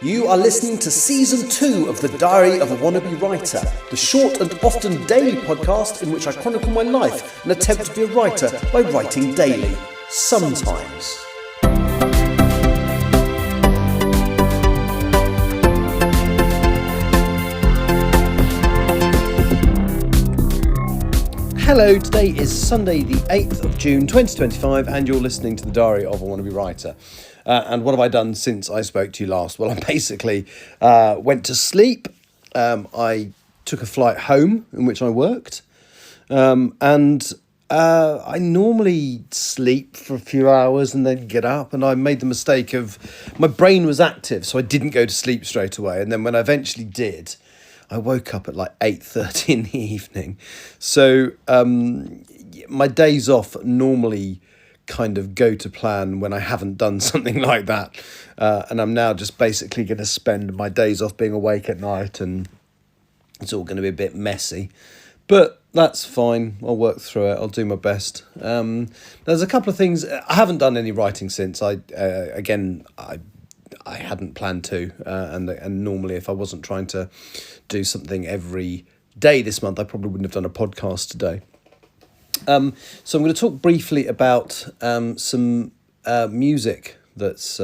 You are listening to Season 2 of The Diary of a Wannabe Writer, the short and often daily podcast in which I chronicle my life and attempt to be a writer by writing daily. Sometimes. Hello, today is Sunday the 8th of June 2025 and you're listening to The Diary of a Wannabe Writer. And what have I done since I spoke to you last? Well, I basically went to sleep. I took a flight home in which I worked. And I normally sleep for a few hours and then get up. And I made the mistake of, my brain was active, so I didn't go to sleep straight away. And then when I eventually did, I woke up at like 8:30 in the evening. So my days off normally kind of go to plan when I haven't done something like that. And I'm now just basically going to spend my days off being awake at night, and it's all going to be a bit messy. But that's fine. I'll work through it. I'll do my best. There's a couple of things. I haven't done any writing since. I hadn't planned to, and normally if I wasn't trying to do something every day this month, I probably wouldn't have done a podcast today. So I'm going to talk briefly about some music that's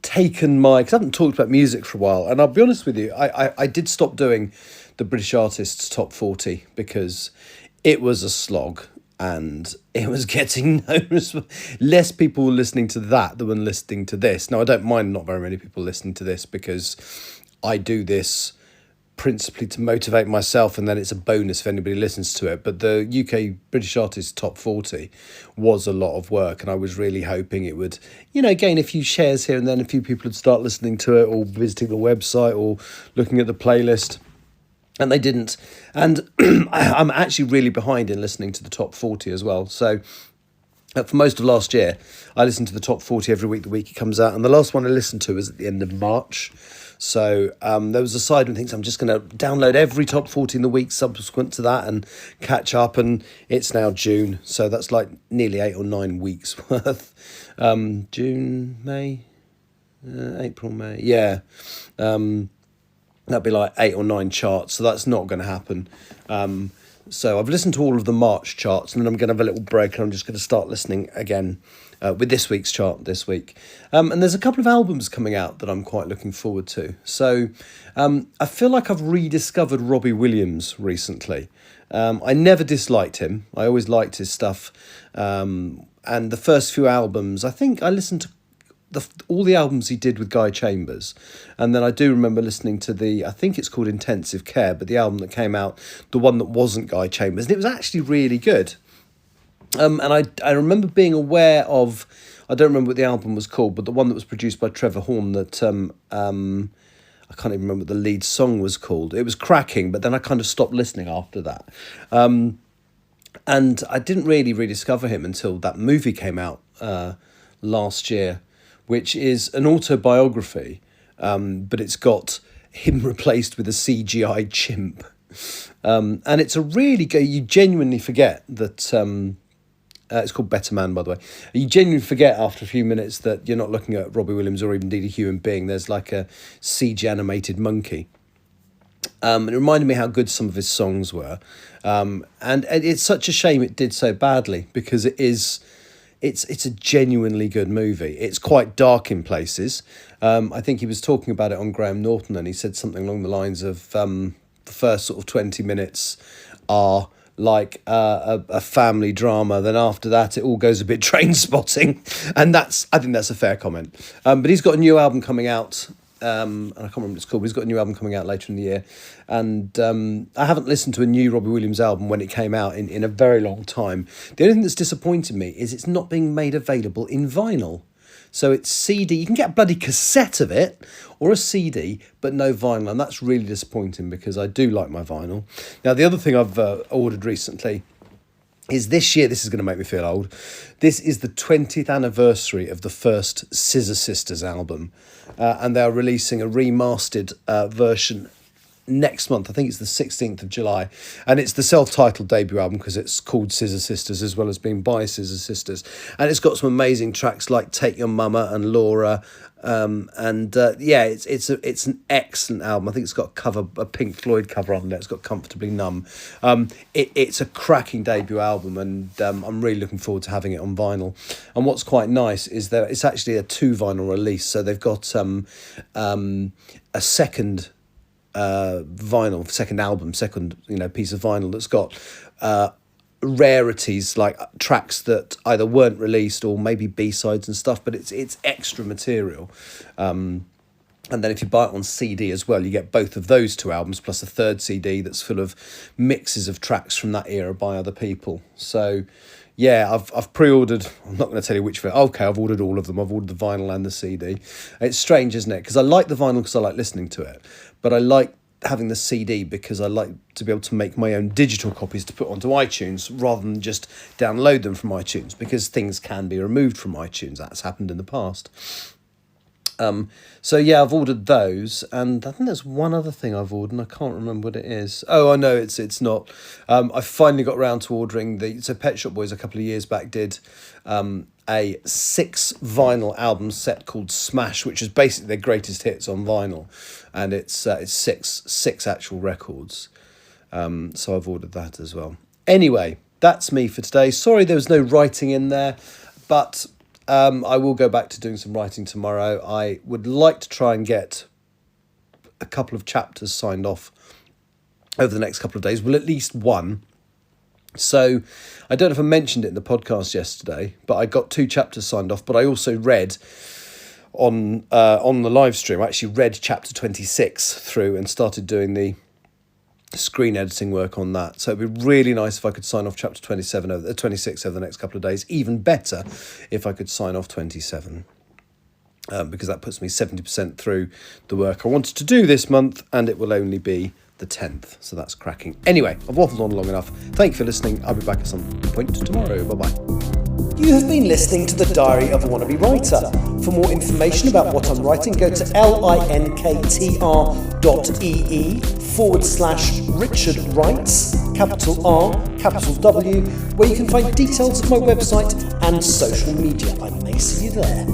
taken because I haven't talked about music for a while, and I'll be honest with you, I did stop doing the British Artists Top 40 because it was a slog. And it was getting less people listening to that than when listening to this. Now, I don't mind not very many people listening to this because I do this principally to motivate myself, and then it's a bonus if anybody listens to it. But the UK British Artists Top 40 was a lot of work, and I was really hoping it would, gain a few shares here and then. A few people would start listening to it or visiting the website or looking at the playlist. And they didn't. And I'm actually really behind in listening to the top 40 as well. So for most of last year, I listened to the top 40 every week, the week it comes out. And the last one I listened to was at the end of March. So there was a side when things I'm just going to download every top 40 in the week subsequent to that and catch up. And it's now June. So that's like nearly 8 or 9 weeks worth. June, May, April, May. Yeah. That'd be like 8 or 9 charts, so that's not going to happen. So I've listened to all of the March charts, and then I'm going to have a little break, and I'm just going to start listening again with this week's chart this week. And there's a couple of albums coming out that I'm quite looking forward to. So I feel like I've rediscovered Robbie Williams recently. I never disliked him. I always liked his stuff. And the first few albums, I think I listened to all the albums he did with Guy Chambers, and then I do remember listening to I think it's called Intensive Care, but the album that came out, the one that wasn't Guy Chambers, and it was actually really good. And I remember being aware of, I don't remember what the album was called, but the one that was produced by Trevor Horn that I can't even remember what the lead song was called. It was cracking, but then I kind of stopped listening after that. And I didn't really rediscover him until that movie came out last year, which is an autobiography, but it's got him replaced with a CGI chimp. And it's a really good, you genuinely forget that, it's called Better Man, by the way. You genuinely forget after a few minutes that you're not looking at Robbie Williams or even indeed a human being. There's like a CG animated monkey. It reminded me how good some of his songs were. And it's such a shame it did so badly, because it's a genuinely good movie. It's quite dark in places. I think he was talking about it on Graham Norton, and he said something along the lines of the first sort of 20 minutes are like a family drama. Then after that, it all goes a bit train spotting. And I think that's a fair comment. But he's got a new album coming out. And I can't remember what it's called, but he's got a new album coming out later in the year. And I haven't listened to a new Robbie Williams album when it came out in a very long time. The only thing that's disappointed me is it's not being made available in vinyl. So it's CD. You can get a bloody cassette of it or a CD, but no vinyl. And that's really disappointing because I do like my vinyl. Now, the other thing I've ordered recently is this year, this is going to make me feel old, this is the 20th anniversary of the first Scissor Sisters album. And they are releasing a remastered version next month. I think it's the 16th of July, and it's the self-titled debut album because it's called Scissor Sisters as well as being by Scissor Sisters, and it's got some amazing tracks like Take Your Mama and Laura, it's an excellent album. I think it's got a Pink Floyd cover on there. It's got Comfortably Numb. It's a cracking debut album, and I'm really looking forward to having it on vinyl. And what's quite nice is that it's actually a 2 vinyl release, so they've got a second vinyl, second album, second piece of vinyl that's got rarities like tracks that either weren't released or maybe B-sides and stuff, but it's extra material. And then if you buy it on CD as well, you get both of those 2 albums plus a third CD that's full of mixes of tracks from that era by other people. So yeah, I've pre-ordered. I'm not going to tell you which. Okay, I've ordered all of them. I've ordered the vinyl and the CD. It's strange, isn't it? Because I like the vinyl because I like listening to it, but I like having the CD because I like to be able to make my own digital copies to put onto iTunes rather than just download them from iTunes, because things can be removed from iTunes. That's happened in the past. So yeah, I've ordered those, and I think there's one other thing I've ordered, and I can't remember what it is. Oh, I know it's not. I finally got around to ordering so Pet Shop Boys a couple of years back did a 6 vinyl album set called Smash, which is basically their greatest hits on vinyl, and it's six actual records. So I've ordered that as well. Anyway, that's me for today. Sorry there was no writing in there, but I will go back to doing some writing tomorrow. I would like to try and get a couple of chapters signed off over the next couple of days. Well, at least one. So I don't know if I mentioned it in the podcast yesterday, but I got 2 chapters signed off. But I also read on the live stream, I actually read chapter 26 through and started doing the screen editing work on that. So it'd be really nice if I could sign off chapter 26 over the next couple of days. Even better if I could sign off 27, because that puts me 70% through the work I wanted to do this month, and it will only be the 10th. So that's cracking. Anyway, I've waffled on long enough. Thank you for listening. I'll be back at some point tomorrow. Bye-bye. You have been listening to the Diary of a Wannabe Writer. For more information about what I'm writing, go to linktr.ee/Richard Writes, capital R, capital W, where you can find details of my website and social media. I may see you there.